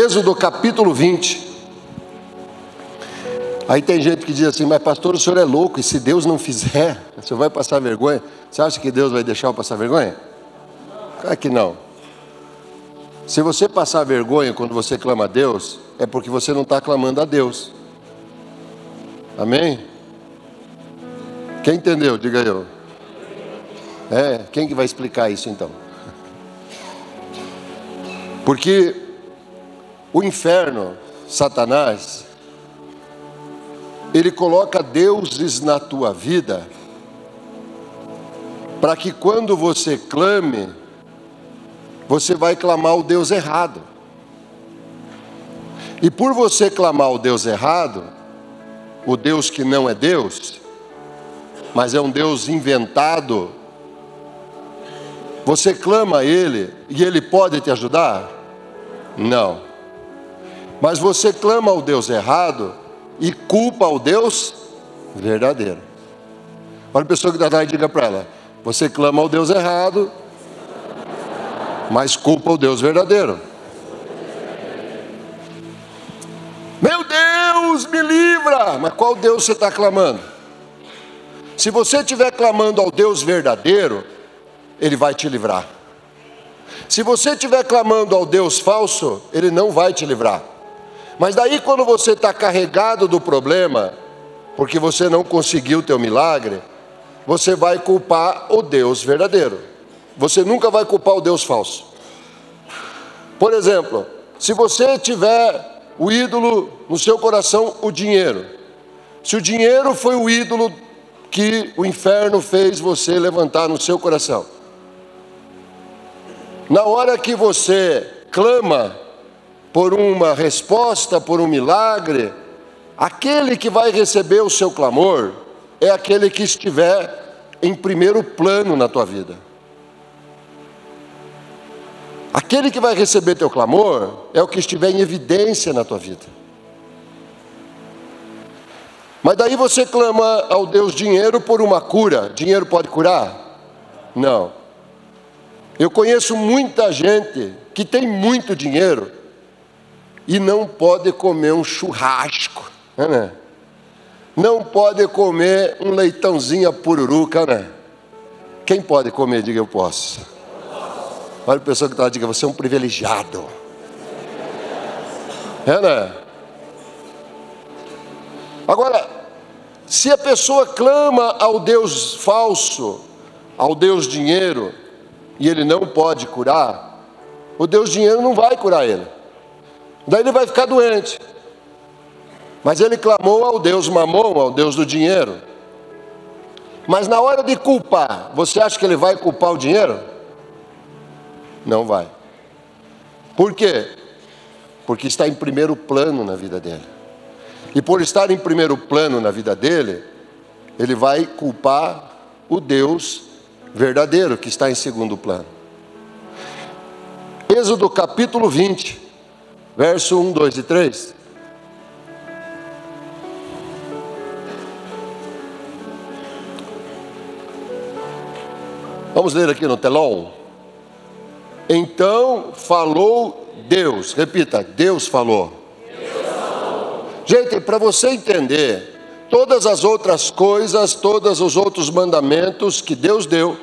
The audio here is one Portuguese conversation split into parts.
Êxodo capítulo 20. Aí tem gente que diz assim: mas pastor, o senhor é louco, e se Deus não fizer, o senhor vai passar vergonha? Você acha que Deus vai deixar eu passar vergonha? Claro que não. Se você passar vergonha quando você clama a Deus, é porque você não está clamando a Deus. Amém? Quem entendeu? Diga eu. Quem que vai explicar isso então? Porque o inferno, Satanás, ele coloca deuses na tua vida para que quando você clame, você vai clamar o Deus errado. E por você clamar o Deus errado, o Deus que não é Deus, mas é um Deus inventado, você clama a Ele e Ele pode te ajudar? Não. Mas você clama ao Deus errado e culpa o Deus verdadeiro. Olha a pessoa que está lá e diga para ela: você clama ao Deus errado, mas culpa o Deus verdadeiro. Meu Deus, me livra! Mas qual Deus você está clamando? Se você estiver clamando ao Deus verdadeiro, Ele vai te livrar. Se você estiver clamando ao Deus falso, Ele não vai te livrar. Mas daí quando você está carregado do problema, porque você não conseguiu o teu milagre, você vai culpar o Deus verdadeiro. Você nunca vai culpar o Deus falso. Por exemplo, se você tiver o ídolo no seu coração, o dinheiro. Se o dinheiro foi o ídolo que o inferno fez você levantar no seu coração, na hora que você clama por uma resposta, por um milagre, aquele que vai receber o seu clamor é aquele que estiver em primeiro plano na tua vida. Aquele que vai receber teu clamor é o que estiver em evidência na tua vida. Mas daí você clama ao Deus dinheiro por uma cura. Dinheiro pode curar? Não. Eu conheço muita gente que tem muito dinheiro e não pode comer um churrasco, né? Não pode comer um leitãozinho a pururuca, né? Quem pode comer? Diga: eu posso. Olha a pessoa que está lá, diga: você é um privilegiado. Né? Agora, se a pessoa clama ao Deus falso, ao Deus dinheiro, e ele não pode curar, o Deus dinheiro não vai curar ele. Daí ele vai ficar doente. Mas ele clamou ao Deus mamon, ao Deus do dinheiro. Mas na hora de culpar, você acha que ele vai culpar o dinheiro? Não vai. Por quê? Porque está em primeiro plano na vida dele. E por estar em primeiro plano na vida dele, ele vai culpar o Deus verdadeiro que está em segundo plano. Êxodo capítulo 20, verso 1, 2 e 3. Vamos ler aqui no telão. Então falou Deus. Repita: Deus falou. Deus falou. Gente, para você entender, todas as outras coisas, todos os outros mandamentos que Deus deu,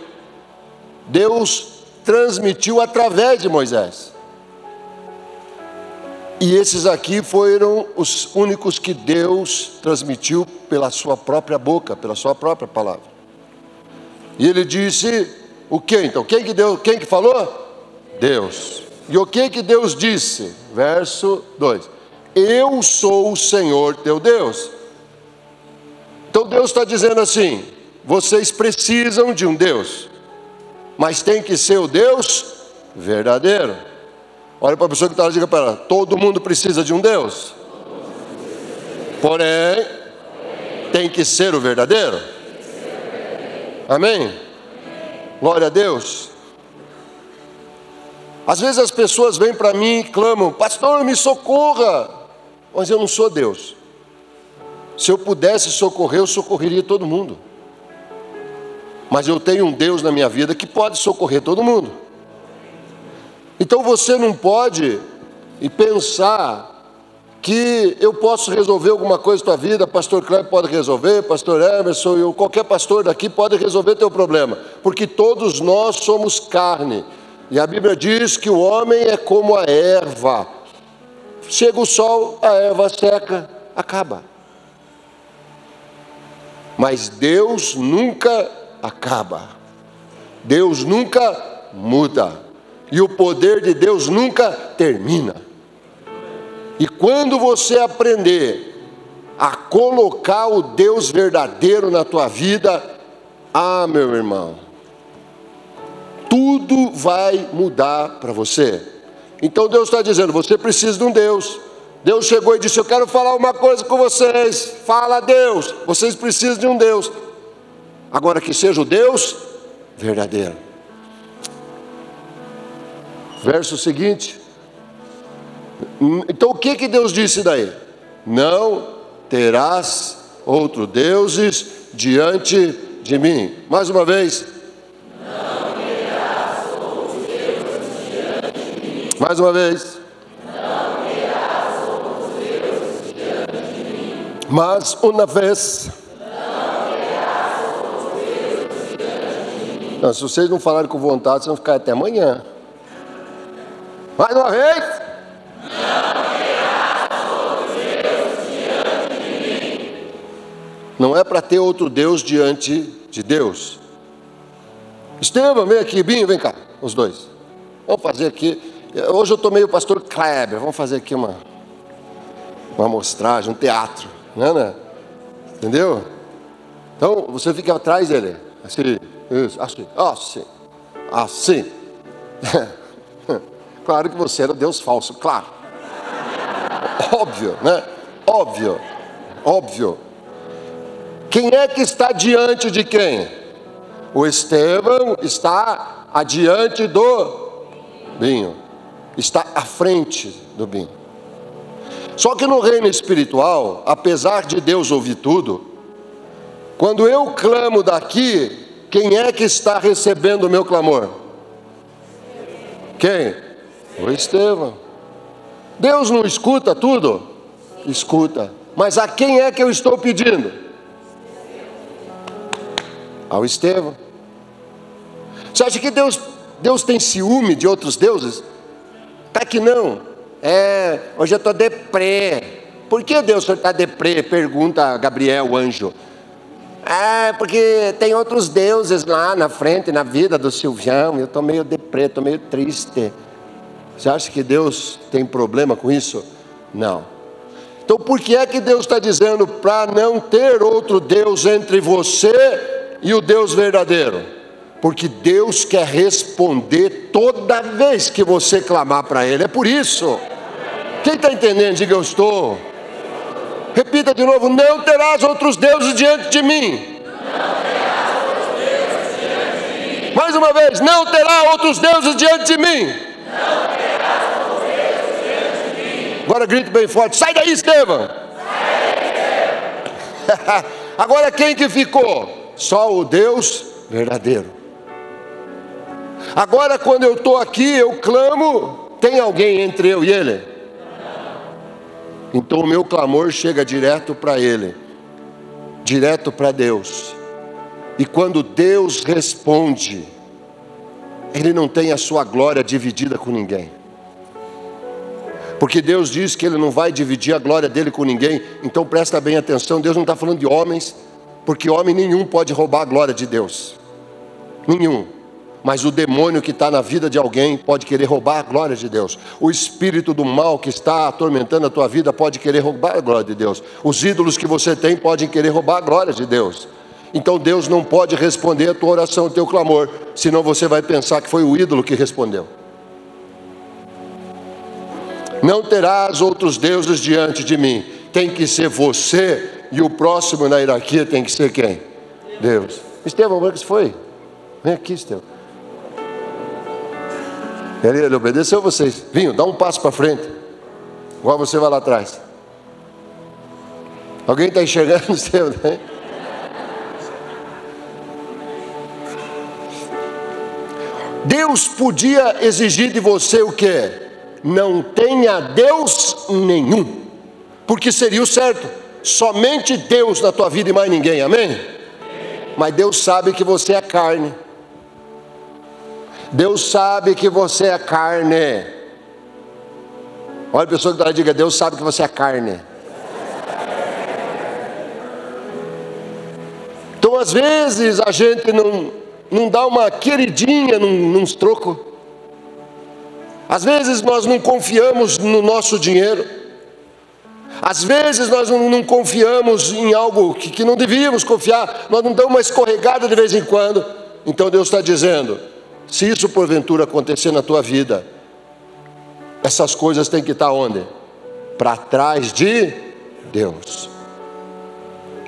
Deus transmitiu através de Moisés. E esses aqui foram os únicos que Deus transmitiu pela sua própria boca, pela sua própria palavra. E ele disse o que então? Quem que falou? Deus. E o que Deus disse? Verso 2: eu sou o Senhor teu Deus. Então Deus está dizendo assim: vocês precisam de um Deus, mas tem que ser o Deus verdadeiro. Olha para a pessoa que está lá e diga para ela: todo mundo precisa de um Deus, porém tem que ser o verdadeiro. Amém? Glória a Deus. Às vezes as pessoas vêm para mim e clamam: pastor, me socorra. Mas eu não sou Deus. Se eu pudesse socorrer, eu socorreria todo mundo. Mas eu tenho um Deus na minha vida que pode socorrer todo mundo. Então você não pode e pensar que eu posso resolver alguma coisa na tua vida, pastor Cleber pode resolver, pastor Emerson, ou qualquer pastor daqui pode resolver teu problema, porque todos nós somos carne, e a Bíblia diz que o homem é como a erva, chega o sol, a erva seca, acaba, mas Deus nunca acaba, Deus nunca muda, e o poder de Deus nunca termina. E quando você aprender a colocar o Deus verdadeiro na tua vida, meu irmão, tudo vai mudar para você. Então Deus está dizendo, você precisa de um Deus. Deus chegou e disse, eu quero falar uma coisa com vocês. Fala, Deus, vocês precisam de um Deus. Agora que seja o Deus verdadeiro. Verso seguinte. Então o que Deus disse daí? Não terás outros deuses diante de mim. Mais uma vez. Não terás outros deuses diante de mim. Mais uma vez. Não terás outros deuses diante de mim. Mais uma vez. Não terás outros deuses diante de mim. Não, se vocês não falarem com vontade, vocês vão ficar até amanhã. Mais uma vez. Não é para ter outro Deus diante de Deus. Estevam, vem aqui, Binho, vem cá, os dois. Vamos fazer aqui, hoje eu tomei o pastor Kleber, vamos fazer aqui uma amostragem, um teatro, né? Entendeu? Então, você fica atrás dele, assim, isso, assim. Claro que você era Deus falso, claro. Óbvio, né? Óbvio. Quem é que está diante de quem? O Estevão está adiante do Binho. Está à frente do Binho. Só que no reino espiritual, apesar de Deus ouvir tudo, quando eu clamo daqui, quem é que está recebendo o meu clamor? Quem? O Estevão. Deus não escuta tudo? Escuta. Mas a quem é que eu estou pedindo? Ao Estevão. Você acha que Deus tem ciúme de outros deuses? Tá que não. Hoje eu estou deprê. Por que Deus está deprê? Pergunta Gabriel, o anjo. Porque tem outros deuses lá na frente, na vida do Silvião. Eu estou meio deprê, estou meio triste. Você acha que Deus tem problema com isso? Não. Então por que é que Deus está dizendo para não ter outro Deus entre você e o Deus verdadeiro? Porque Deus quer responder toda vez que você clamar para Ele. É por isso. Quem está entendendo, diga eu estou. Repita de novo, não terás outros deuses diante de mim. Mais uma vez, não terá outros deuses diante de mim. Agora grite bem forte, sai daí, Estevão. Agora quem que ficou? Só o Deus verdadeiro. Agora quando eu estou aqui, eu clamo, tem alguém entre eu e Ele? Então o meu clamor chega direto para Ele, direto para Deus. E quando Deus responde, Ele não tem a sua glória dividida com ninguém. Porque Deus diz que Ele não vai dividir a glória dEle com ninguém. Então presta bem atenção, Deus não está falando de homens, porque homem nenhum pode roubar a glória de Deus. Nenhum. Mas o demônio que está na vida de alguém pode querer roubar a glória de Deus. O espírito do mal que está atormentando a tua vida pode querer roubar a glória de Deus. Os ídolos que você tem podem querer roubar a glória de Deus. Então Deus não pode responder a tua oração, o teu clamor, senão você vai pensar que foi o ídolo que respondeu. Não terás outros deuses diante de mim. Tem que ser você, e o próximo na hierarquia tem que ser quem? Deus. Estevão, como é que isso foi? Vem aqui, Estevão. Ele obedeceu a vocês. Vinho, dá um passo para frente. Igual você vai lá atrás. Alguém está enxergando, Estevão? Né? Deus podia exigir de você o quê? não tenha Deus nenhum, porque seria o certo, somente Deus na tua vida e mais ninguém, amém? Mas Deus sabe que você é carne. Deus sabe que você é carne. Olha a pessoa que está lá e diga: Deus sabe que você é carne. Então às vezes a gente não dá uma queridinha nos trocos. Às vezes nós não confiamos no nosso dinheiro. Às vezes nós não confiamos em algo que não devíamos confiar. Nós não damos uma escorregada de vez em quando. Então Deus está dizendo: se isso porventura acontecer na tua vida, essas coisas têm que estar onde? Para trás de Deus.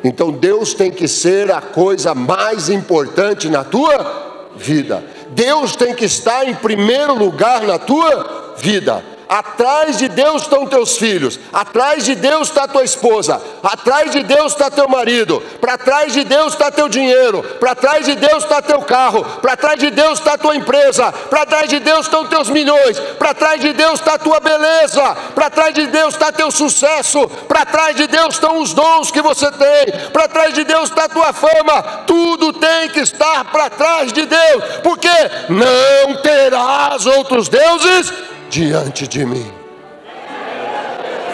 Então Deus tem que ser a coisa mais importante na tua vida. Deus tem que estar em primeiro lugar na tua vida. Atrás de Deus estão teus filhos, atrás de Deus está tua esposa, atrás de Deus está teu marido, para trás de Deus está teu dinheiro, para trás de Deus está teu carro, para trás de Deus está tua empresa, para trás de Deus estão teus milhões, para trás de Deus está tua beleza, para trás de Deus está teu sucesso, para trás de Deus estão os dons que você tem, para trás de Deus está tua fama. Tudo tem que estar para trás de Deus, porque não terás outros deuses diante de mim.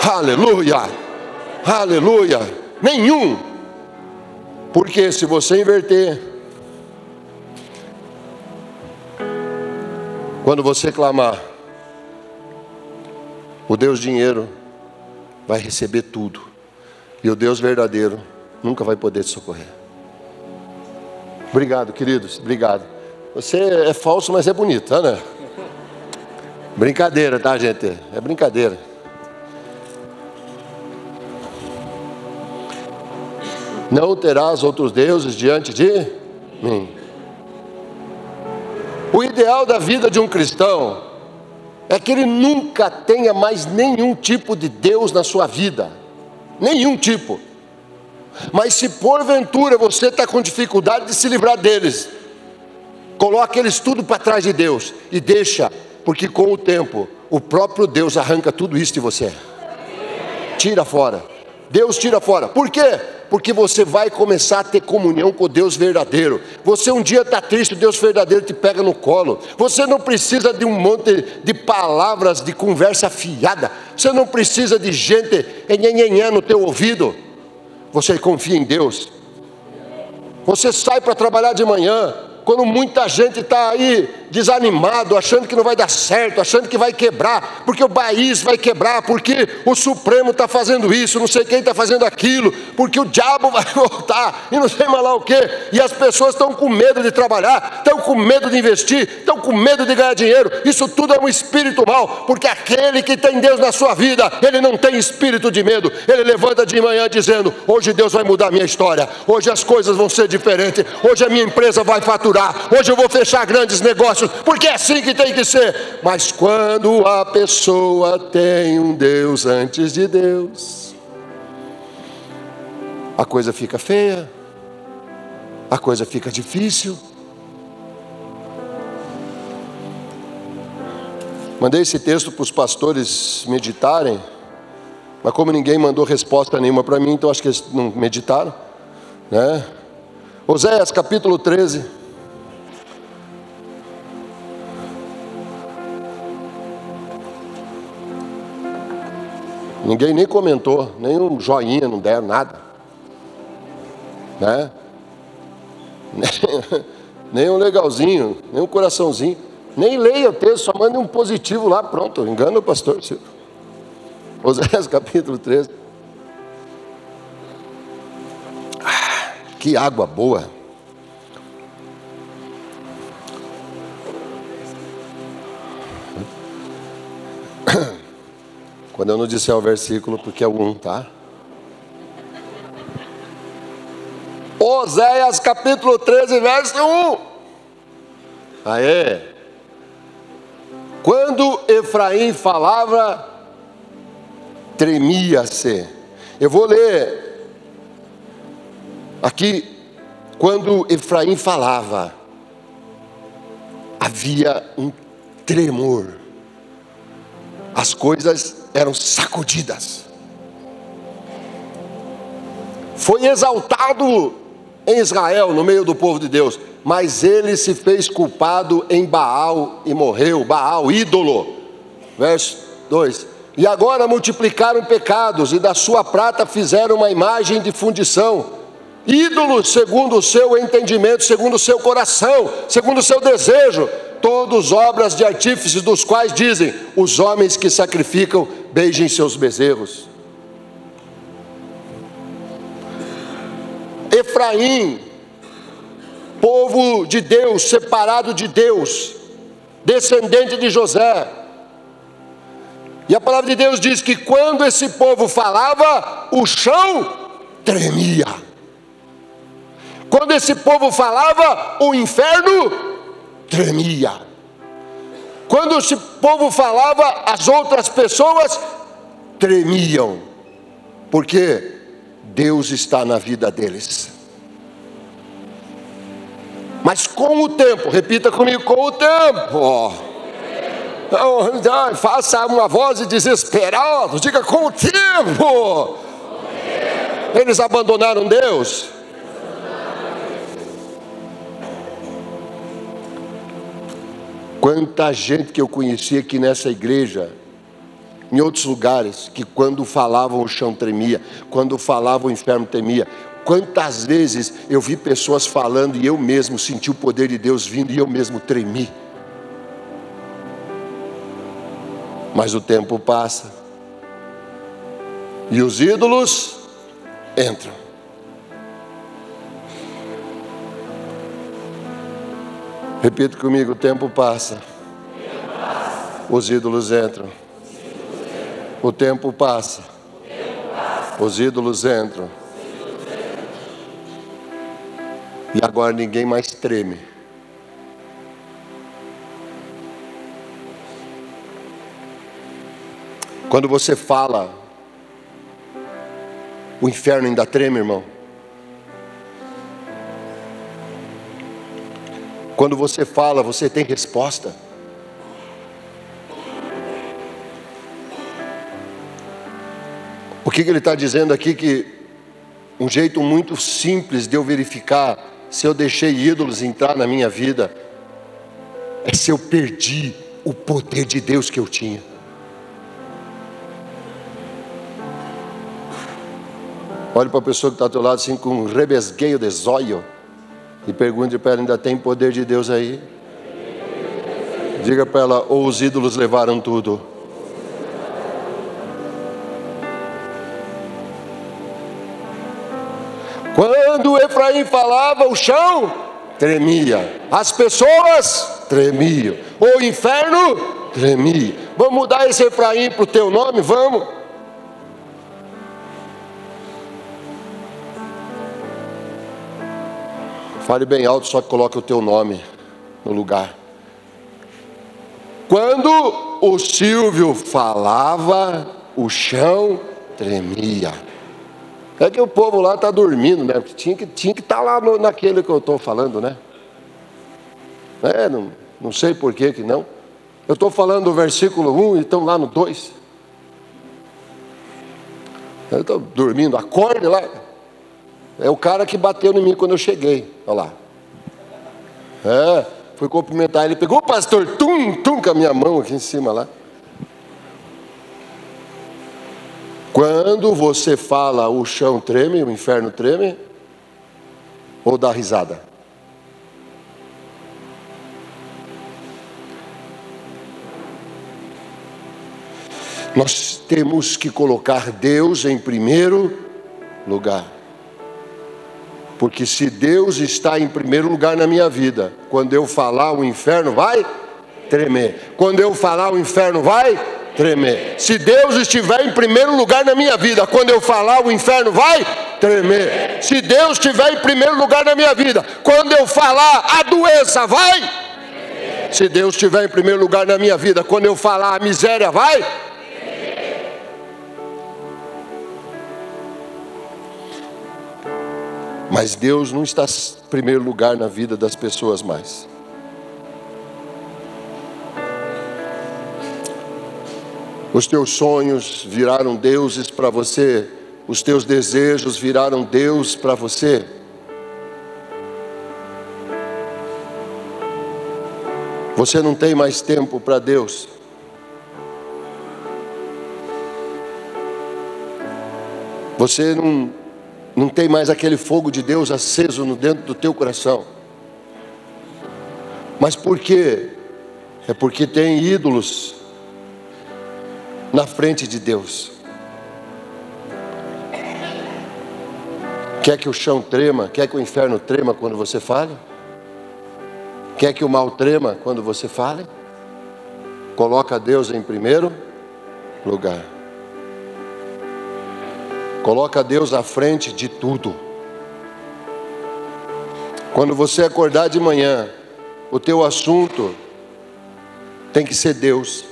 Aleluia, aleluia. Nenhum. Porque se você inverter, quando você clamar, o Deus dinheiro vai receber tudo, e o Deus verdadeiro nunca vai poder te socorrer. Obrigado, queridos, obrigado. Você é falso, mas é bonito, né? Brincadeira, tá, gente? É brincadeira. Não terás outros deuses diante de mim. O ideal da vida de um cristão é que ele nunca tenha mais nenhum tipo de Deus na sua vida. Nenhum tipo. Mas se porventura você está com dificuldade de se livrar deles, coloque eles tudo para trás de Deus e deixa. Porque com o tempo, o próprio Deus arranca tudo isso de você. Tira fora. Deus tira fora. Por quê? Porque você vai começar a ter comunhão com o Deus verdadeiro. Você um dia está triste, o Deus verdadeiro te pega no colo. Você não precisa de um monte de palavras, de conversa fiada. Você não precisa de gente nhenhenhen no teu ouvido. Você confia em Deus. Você sai para trabalhar de manhã, quando muita gente está aí desanimado, achando que não vai dar certo, achando que vai quebrar, porque o país vai quebrar, porque o Supremo está fazendo isso, não sei quem está fazendo aquilo, porque o diabo vai voltar, e não sei mais lá o que, e as pessoas estão com medo de trabalhar, estão com medo de investir, estão com medo de ganhar dinheiro. Isso tudo é um espírito mau, porque aquele que tem Deus na sua vida, ele não tem espírito de medo. Ele levanta de manhã dizendo: hoje Deus vai mudar a minha história, hoje as coisas vão ser diferentes, hoje a minha empresa vai faturar, hoje eu vou fechar grandes negócios, porque é assim que tem que ser. Mas quando a pessoa tem um Deus antes de Deus, a coisa fica feia, a coisa fica difícil. Mandei esse texto para os pastores meditarem, mas como ninguém mandou resposta nenhuma para mim, então acho que eles não meditaram, né? Oséias capítulo 13. Ninguém nem comentou, nem um joinha não deram, nada, né? Nem um legalzinho, nem um coraçãozinho. Nem leia o texto, só manda um positivo lá, pronto, engana o pastor Silvio. Oséias capítulo 13. Que água boa. Quando eu não disser o versículo, porque é o 1, tá? Oséias capítulo 13, verso 1. Aê! Quando Efraim falava, tremia-se. Eu vou ler aqui. Quando Efraim falava, havia um tremor. as coisas eram sacudidas. Foi exaltado em Israel, no meio do povo de Deus, mas ele se fez culpado em Baal e morreu. Baal, ídolo. Verso 2: e agora multiplicaram pecados, e da sua prata fizeram uma imagem de fundição, ídolos segundo o seu entendimento, segundo o seu coração, segundo o seu desejo, todos obras de artífices, dos quais dizem: os homens que sacrificam, beijem seus bezerros. Efraim, povo de Deus, separado de Deus, descendente de José. E a palavra de Deus diz que quando esse povo falava, o chão tremia. Quando esse povo falava, o inferno tremia. Quando esse povo falava, as outras pessoas tremiam. Porque Deus está na vida deles. Mas com o tempo, repita comigo, com o tempo. Não, faça uma voz desesperada, diga: com o tempo. Eles abandonaram Deus. Quanta gente que eu conheci aqui nessa igreja, em outros lugares, que quando falavam o chão tremia, quando falavam o inferno tremia. Quantas vezes eu vi pessoas falando e eu mesmo senti o poder de Deus vindo e eu mesmo tremi. Mas o tempo passa e os ídolos entram. Repita comigo: o tempo passa, os ídolos entram. O tempo passa, os ídolos entram. E agora ninguém mais treme. Quando você fala, o inferno ainda treme, irmão. Quando você fala, você tem resposta. O que ele está dizendo aqui? Que um jeito muito simples de eu verificar se eu deixei ídolos entrar na minha vida é se eu perdi o poder de Deus que eu tinha. Olhe para a pessoa que está ao teu lado assim, com um rebesgueio de zóio, e pergunte para ela: ainda tem poder de Deus aí? Diga para ela: ou os ídolos levaram tudo. Quando Efraim falava, o chão tremia, as pessoas tremiam, o inferno tremia. Vamos mudar esse Efraim para o teu nome? Vamos. Fale bem alto, só que coloque o teu nome no lugar. Quando o Silvio falava, o chão tremia. É que o povo lá está dormindo, né? Porque tinha que estar lá naquele que eu estou falando, né? Não sei por que não. Eu estou falando do versículo 1 e estão lá no 2. Eu estou dormindo, acorde lá. É o cara que bateu em mim quando eu cheguei. Olha lá. Fui cumprimentar ele, pegou o pastor, tum, com a minha mão aqui em cima lá. Quando você fala, o chão treme, o inferno treme, ou dá risada? Nós temos que colocar Deus em primeiro lugar. Porque se Deus está em primeiro lugar na minha vida, quando eu falar, o inferno vai tremer. Quando eu falar, o inferno vai tremer. Se Deus estiver em primeiro lugar na minha vida, quando eu falar, o inferno vai tremer. Se Deus estiver em primeiro lugar na minha vida, quando eu falar, a doença vai tremer. Se Deus estiver em primeiro lugar na minha vida, quando eu falar, a miséria vai tremer. Mas Deus não está em primeiro lugar na vida das pessoas mais. Os teus sonhos viraram deuses para você. Os teus desejos viraram Deus para você. Você não tem mais tempo para Deus. Você não tem mais aquele fogo de Deus aceso no dentro do teu coração. Mas por quê? É porque tem ídolos na frente de Deus. Quer que o chão trema? Quer que o inferno trema quando você fale? Quer que o mal trema quando você fale? Coloca Deus em primeiro lugar. Coloca Deus à frente de tudo. Quando você acordar de manhã, o teu assunto tem que ser Deus.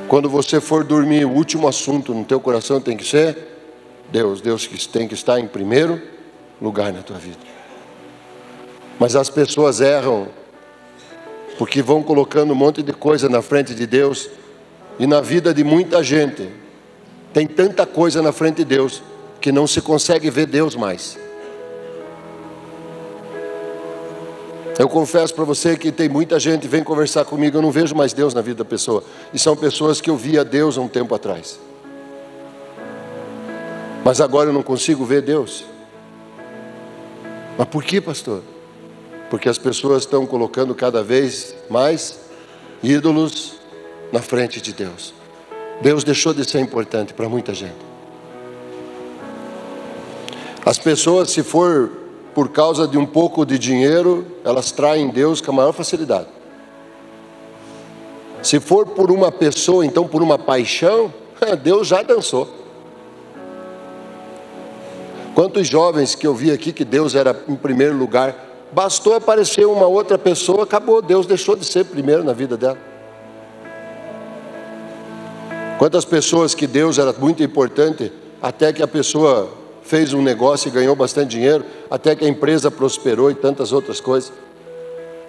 Quando você for dormir, o último assunto no teu coração tem que ser Deus. Deus tem que estar em primeiro lugar na tua vida. Mas as pessoas erram porque vão colocando um monte de coisa na frente de Deus. E na vida de muita gente tem tanta coisa na frente de Deus que não se consegue ver Deus mais. Eu confesso para você que tem muita gente que vem conversar comigo, eu não vejo mais Deus na vida da pessoa. E são pessoas que eu via Deus há um tempo atrás. Mas agora eu não consigo ver Deus. Mas por que, pastor? Porque as pessoas estão colocando cada vez mais ídolos na frente de Deus. Deus deixou de ser importante para muita gente. As pessoas, se for por causa de um pouco de dinheiro, elas traem Deus com a maior facilidade. Se for por uma pessoa, então por uma paixão, Deus já dançou. Quantos jovens que eu vi aqui que Deus era em primeiro lugar, bastou aparecer uma outra pessoa, acabou, Deus deixou de ser primeiro na vida dela. Quantas pessoas que Deus era muito importante, até que a pessoa fez um negócio e ganhou bastante dinheiro, até que a empresa prosperou e tantas outras coisas.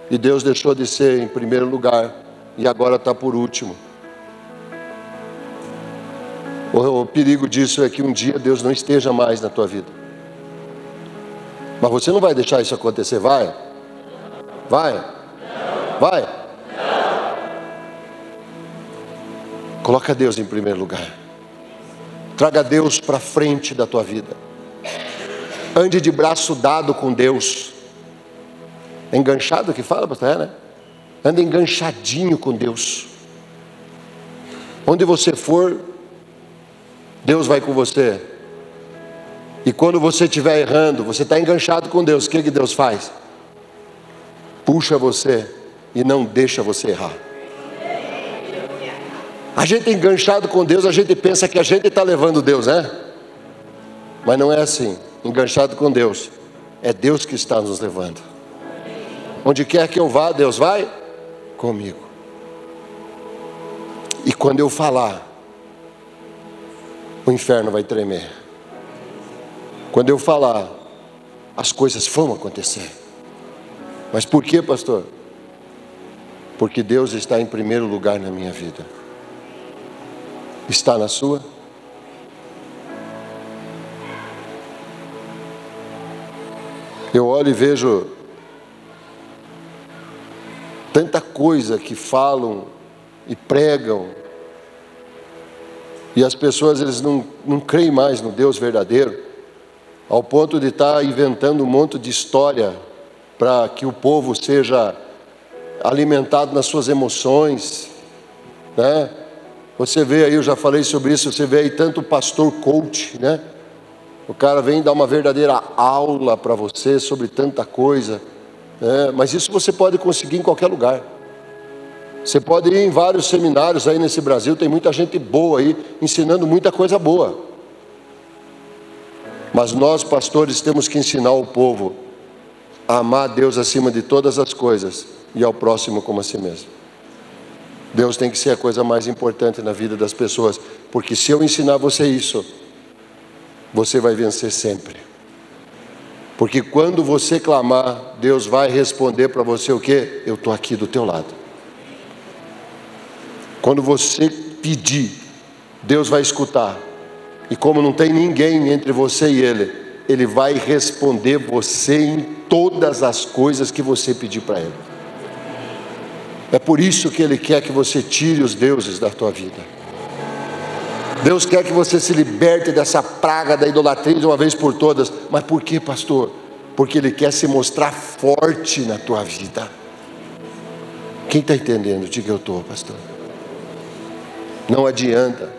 E Deus deixou de ser em primeiro lugar e agora está por último. O perigo disso é que um dia Deus não esteja mais na tua vida. Mas você não vai deixar isso acontecer, vai? Vai? Vai? Coloca Deus em primeiro lugar. Traga Deus para frente da tua vida. Ande de braço dado com Deus. Enganchado que fala, pastor, né? Ande enganchadinho com Deus. Onde você for, Deus vai com você. E quando você estiver errando, você está enganchado com Deus, o que Deus faz? Puxa você e não deixa você errar. A gente enganchado com Deus, a gente pensa que a gente está levando Deus, né? Mas não é assim. Enganchado com Deus, é Deus que está nos levando. Onde quer que eu vá, Deus vai comigo. E quando eu falar, o inferno vai tremer. Quando eu falar, as coisas vão acontecer. Mas por quê, pastor? Porque Deus está em primeiro lugar na minha vida. Está na sua? Eu olho e vejo tanta coisa que falam e pregam, e as pessoas eles não creem mais no Deus verdadeiro, ao ponto de estar inventando um monte de história para que o povo seja alimentado nas suas emoções, né? Você vê aí, eu já falei sobre isso, você vê aí tanto pastor coach, né? O cara vem dar uma verdadeira aula para você sobre tanta coisa, né? Mas isso você pode conseguir em qualquer lugar. Você pode ir em vários seminários aí nesse Brasil, tem muita gente boa aí, ensinando muita coisa boa. Mas nós, pastores, temos que ensinar o povo a amar a Deus acima de todas as coisas e ao próximo como a si mesmo. Deus tem que ser a coisa mais importante na vida das pessoas, porque se eu ensinar você isso, você vai vencer sempre. Porque quando você clamar, Deus vai responder para você o quê? Eu estou aqui do teu lado. Quando você pedir, Deus vai escutar. E como não tem ninguém entre você e Ele vai responder você em todas as coisas que você pedir para Ele. É por isso que Ele quer que você tire os deuses da tua vida. Deus quer que você se liberte dessa praga da idolatria de uma vez por todas. Mas por que, pastor? Porque Ele quer se mostrar forte na tua vida. Quem está entendendo? Diga: eu estou, pastor. Não adianta.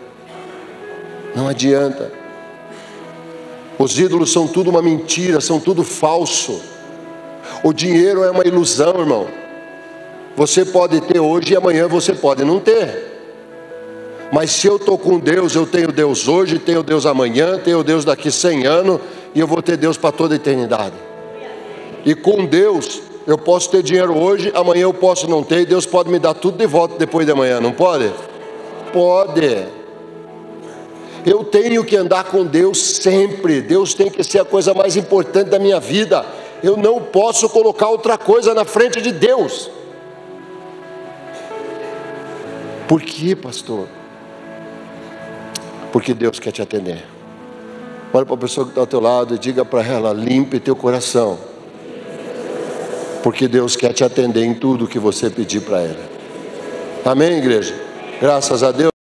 Não adianta. Os ídolos são tudo uma mentira, são tudo falso. O dinheiro é uma ilusão, irmão. Você pode ter hoje e amanhã você pode não ter. Mas se eu estou com Deus, eu tenho Deus hoje, tenho Deus amanhã, tenho Deus daqui 100 anos, e eu vou ter Deus para toda a eternidade. E com Deus, eu posso ter dinheiro hoje, amanhã eu posso não ter, e Deus pode me dar tudo de volta depois de amanhã, não pode? Pode. Eu tenho que andar com Deus sempre. Deus tem que ser a coisa mais importante da minha vida. Eu não posso colocar outra coisa na frente de Deus. Por quê, pastor? Porque Deus quer te atender. Olha para a pessoa que está ao teu lado e diga para ela: limpe teu coração. Porque Deus quer te atender em tudo que você pedir para Ele. Amém, igreja? Graças a Deus.